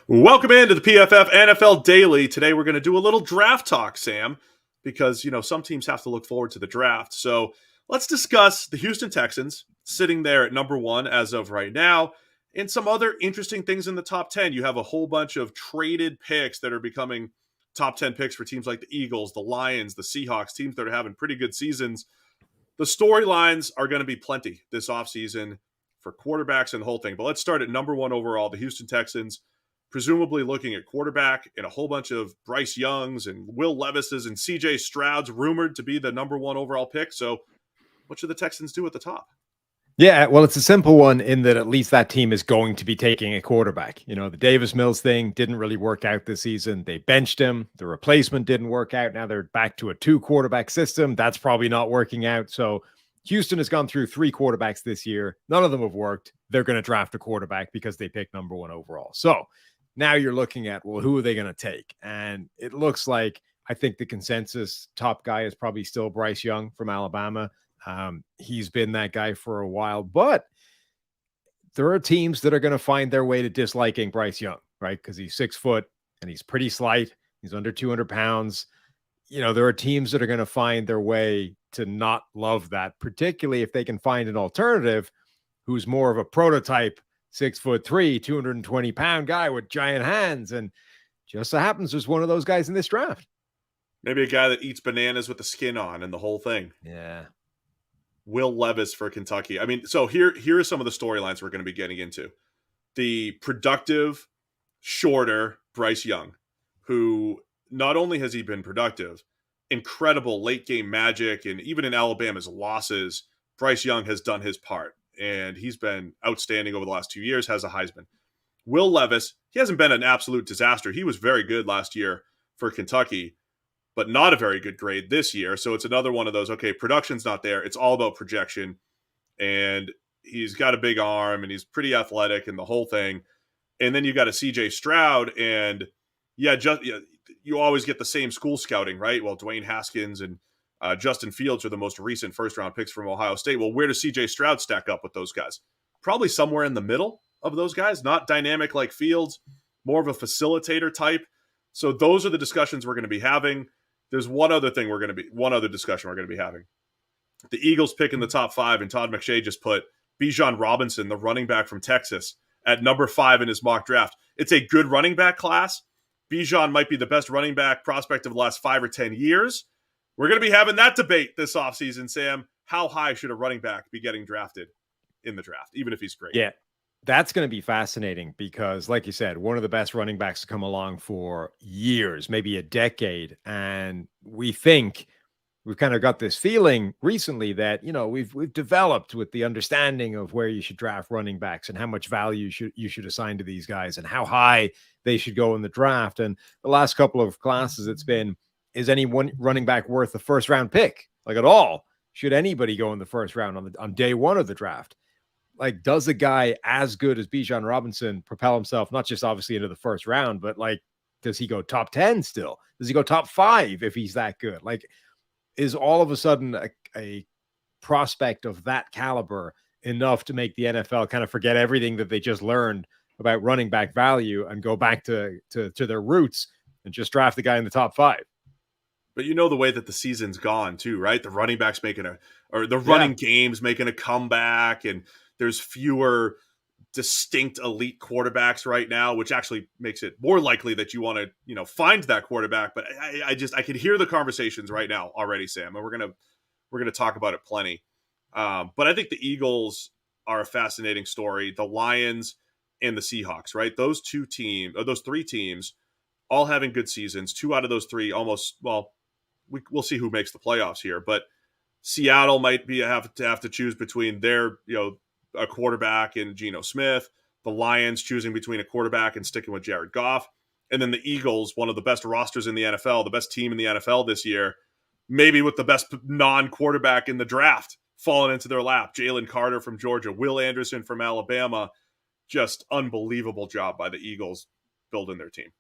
Welcome into the PFF NFL Daily. Today we're going to do a little draft talk, Sam, because some teams have to look forward to the draft. So let's discuss the Houston Texans sitting there at number one as of right now, and some other interesting things in the top 10. You have a whole bunch of traded picks that are becoming top 10 picks for teams like the Eagles, the Lions, the Seahawks, teams that are having pretty good seasons. The storylines are going to be plenty this offseason for quarterbacks and the whole thing. But let's start at number one overall, the Houston Texans, presumably looking at quarterback and a whole bunch of Bryce Youngs and Will Levis's and CJ Stroud's rumored to be the number one overall pick. So what should the Texans do at the top? Yeah, well, it's a simple one in that at least that team is going to be taking a quarterback. The Davis Mills thing didn't really work out this season. They benched him. The replacement didn't work out. Now they're back to a 2-quarterback system. That's probably not working out. So Houston has gone through 3 quarterbacks this year. None of them have worked. They're going to draft a quarterback because they picked number one overall. So now you're looking at, well, who are they going to take? And it looks like, I think the consensus top guy is probably still Bryce Young from Alabama. He's been that guy for a while, but there are teams that are going to find their way to disliking Bryce Young, right? Because he's 6 foot and he's pretty slight. He's under 200 pounds. There are teams that are going to find their way to not love that, particularly if they can find an alternative who's more of a prototype 6'3", 220-pound guy with giant hands. And just so happens there's one of those guys in this draft. Maybe a guy that eats bananas with the skin on and the whole thing. Yeah. Will Levis for Kentucky. I mean, so here are some of the storylines we're going to be getting into. The productive, shorter Bryce Young, who not only has he been productive, incredible late game magic, and even in Alabama's losses, Bryce Young has done his part, and he's been outstanding over the last 2 years, has a Heisman. Will Levis, he hasn't been an absolute disaster. He was very good last year for Kentucky, but not a very good grade this year. So it's another one of those, okay, production's not there. It's all about projection. And he's got a big arm and he's pretty athletic and the whole thing. And then you got a CJ Stroud and you always get the same school scouting, right? Well, Dwayne Haskins and Justin Fields are the most recent first-round picks from Ohio State. Well, where does CJ Stroud stack up with those guys? Probably somewhere in the middle of those guys, not dynamic like Fields, more of a facilitator type. So those are the discussions we're going to be having. There's one other discussion we're going to be having. The Eagles pick in the top 5, and Todd McShay just put Bijan Robinson, the running back from Texas, at number 5 in his mock draft. It's a good running back class. Bijan might be the best running back prospect of the last 5 or 10 years. We're going to be having that debate this offseason, Sam. How high should a running back be getting drafted in the draft, even if he's great? Yeah. That's going to be fascinating because, like you said, one of the best running backs to come along for years, maybe a decade. And we've kind of got this feeling recently that, we've developed with the understanding of where you should draft running backs and how much value you should assign to these guys and how high they should go in the draft. And the last couple of classes, it's been, is any one running back worth a first-round pick? Like at all? Should anybody go in the first round on day one of the draft? Like, does a guy as good as Bijan Robinson propel himself, not just obviously into the first round, but like, does he go top 10 still? Does he go top 5 if he's that good? Like, is all of a sudden a prospect of that caliber enough to make the NFL kind of forget everything that they just learned about running back value and go back to their roots and just draft the guy in the top 5? But the way that the season's gone too, right? The running backs running games making a comeback, and there's fewer distinct elite quarterbacks right now, which actually makes it more likely that you want to, find that quarterback. But I can hear the conversations right now already, Sam, and we're gonna talk about it plenty. But I think the Eagles are a fascinating story. The Lions and the Seahawks, right? Those 3 teams, all having good seasons. 2 out of those 3 almost. Well, we'll see who makes the playoffs here, but Seattle might have to choose between their a quarterback and Geno Smith, the Lions choosing between a quarterback and sticking with Jared Goff, and then the Eagles, one of the best rosters in the NFL, the best team in the NFL this year, maybe with the best non-quarterback in the draft falling into their lap. Jalen Carter from Georgia, Will Anderson from Alabama. Just unbelievable job by the Eagles building their team.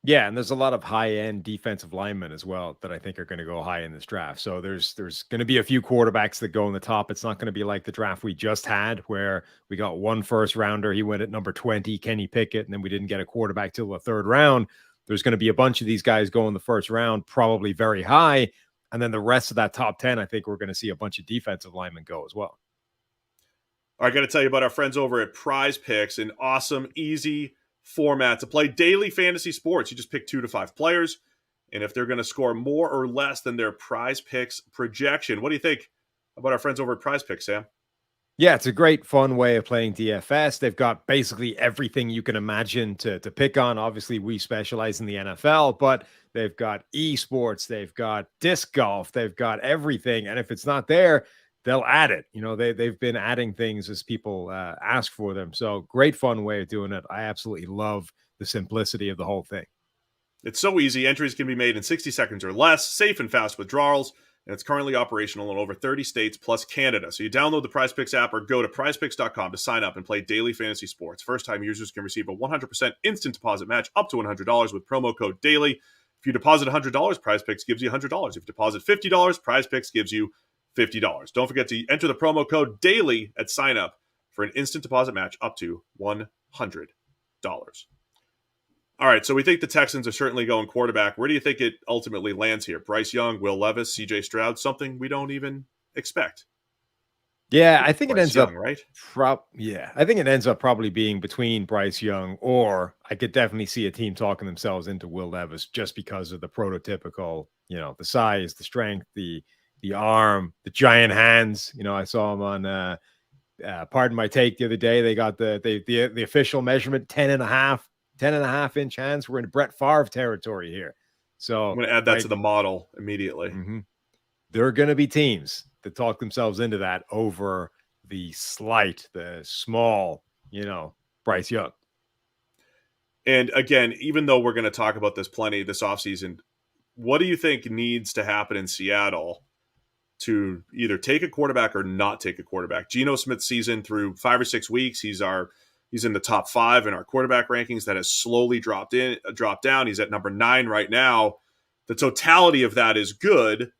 Yeah, and there's a lot of high-end defensive linemen as well that I think are going to go high in this draft. So there's going to be a few quarterbacks that go in the top. It's not going to be like the draft we just had where we got one first rounder. He went at number 20, Kenny Pickett, and then we didn't get a quarterback till the third round. There's going to be a bunch of these guys go in the first round, probably very high. And then the rest of that top 10, I think we're going to see a bunch of defensive linemen go as well. I got to tell you about our friends over at Prize Picks, an awesome, easy format to play daily fantasy sports. You just pick 2 to 5 players, and if they're going to score more or less than their Prize Picks projection, what do you think about our friends over at Prize Picks, Sam? Yeah, it's a great, fun way of playing DFS. They've got basically everything you can imagine to pick on. Obviously, we specialize in the NFL, but they've got esports, they've got disc golf, they've got everything. And if it's not there, they'll add it. They've been adding things as people ask for them. So great, fun way of doing it. I absolutely love the simplicity of the whole thing. It's so easy. Entries can be made in 60 seconds or less, safe and fast withdrawals, and it's currently operational in over 30 states plus Canada. So you download the PrizePicks app or go to prizepicks.com to sign up and play daily fantasy sports. First-time users can receive a 100% instant deposit match up to $100 with promo code DAILY. If you deposit $100, PrizePicks gives you $100. If you deposit $50, PrizePicks gives you $50. Don't forget to enter the promo code DAILY at sign up for an instant deposit match up to $100. All right, so we think the Texans are certainly going quarterback. Where do you think it ultimately lands here? Bryce Young, Will Levis, CJ Stroud, something we don't even expect. Yeah, I think it ends Young, up right. I think it ends up probably being between Bryce Young, or I could definitely see a team talking themselves into Will Levis just because of the prototypical, the size, the strength, the arm, the giant hands. I saw him on Pardon My Take the other day. They got the official measurement 10.5-inch hands. We're in Brett Favre territory here. So I'm going to add that to the model immediately. Mm-hmm. There are going to be teams that talk themselves into that over the small, Bryce Young. And again, even though we're going to talk about this plenty this offseason, what do you think needs to happen in Seattle to either take a quarterback or not take a quarterback? Geno Smith's season through 5 or 6 weeks, he's in the top 5 in our quarterback rankings. That has slowly dropped down. He's at number 9 right now. The totality of that is good,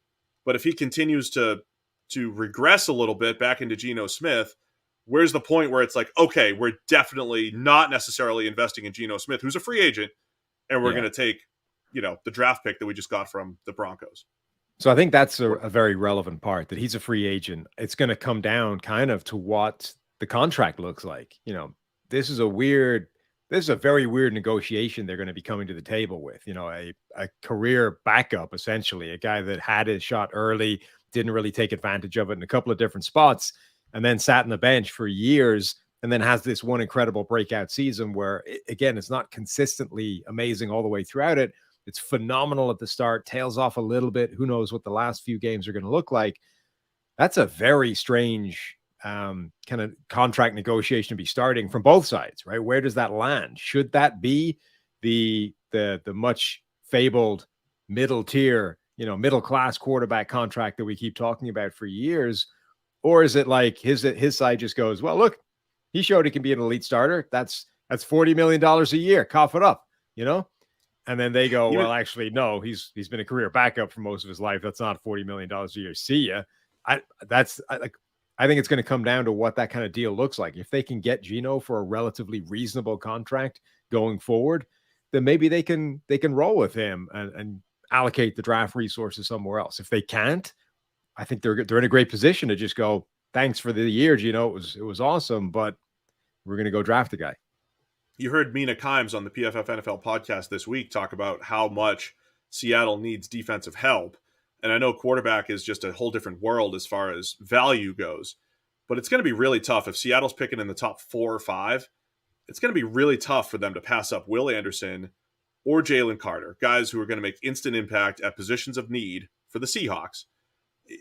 but if he continues to regress a little bit back into Geno Smith, where's the point where it's like, okay, we're definitely not necessarily investing in Geno Smith, who's a free agent, and we're going to take, the draft pick that we just got from the Broncos. So I think that's a very relevant part, that he's a free agent. It's going to come down kind of to what the contract looks like. This is a very weird negotiation they're going to be coming to the table with, a career backup, essentially, a guy that had his shot early, didn't really take advantage of it in a couple of different spots, and then sat on the bench for years, and then has this one incredible breakout season where, again, it's not consistently amazing all the way throughout it. It's phenomenal at the start, tails off a little bit. Who knows what the last few games are going to look like? That's a very strange kind of contract negotiation to be starting from both sides, right? Where does that land? Should that be the much fabled middle tier, middle class quarterback contract that we keep talking about for years? Or is it like his side just goes, well, look, he showed he can be an elite starter. That's $40 million a year. Cough it up, And then they go, well, actually, no, he's been a career backup for most of his life. That's not $40 million a year. See ya. I think it's going to come down to what that kind of deal looks like. If they can get Geno for a relatively reasonable contract going forward, then maybe they can roll with him and allocate the draft resources somewhere else. If they can't, I think they're in a great position to just go, thanks for the year, Geno. It was awesome, but we're going to go draft a guy. You heard Mina Kimes on the PFF NFL podcast this week talk about how much Seattle needs defensive help. And I know quarterback is just a whole different world as far as value goes, but it's going to be really tough. If Seattle's picking in the top 4 or 5, it's going to be really tough for them to pass up Will Anderson or Jalen Carter, guys who are going to make instant impact at positions of need for the Seahawks.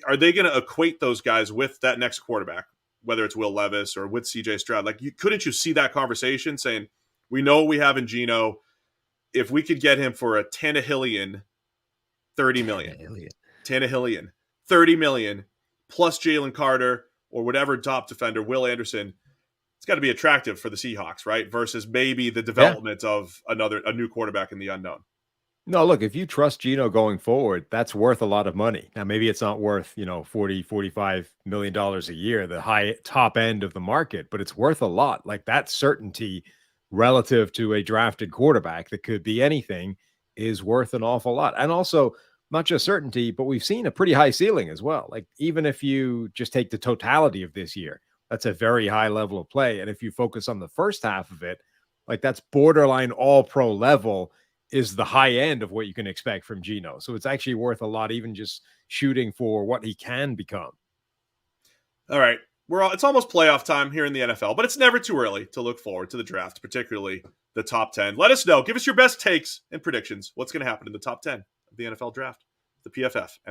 Are they going to equate those guys with that next quarterback, whether it's Will Levis or with CJ Stroud? Like, couldn't you see that conversation saying, we know what we have in Geno. If we could get him for a Tannehillian, $30 million. Tannehillian, $30 million, plus Jalen Carter or whatever top defender, Will Anderson, it's got to be attractive for the Seahawks, right? Versus maybe the development of a new quarterback in the unknown. No, look, if you trust Geno going forward, that's worth a lot of money. Now, maybe it's not worth, 40, $45 million a year, the high top end of the market, but it's worth a lot. Like that certainty relative to a drafted quarterback that could be anything is worth an awful lot. And also, not just certainty, but we've seen a pretty high ceiling as well. Like, even if you just take the totality of this year, that's a very high level of play. And if you focus on the first half of it, like that's borderline all pro level is the high end of what you can expect from Geno. So it's actually worth a lot, even just shooting for what he can become. All right. It's almost playoff time here in the NFL, but it's never too early to look forward to the draft, particularly the top 10. Let us know. Give us your best takes and predictions. What's going to happen in the top 10 of the NFL draft, the PFF.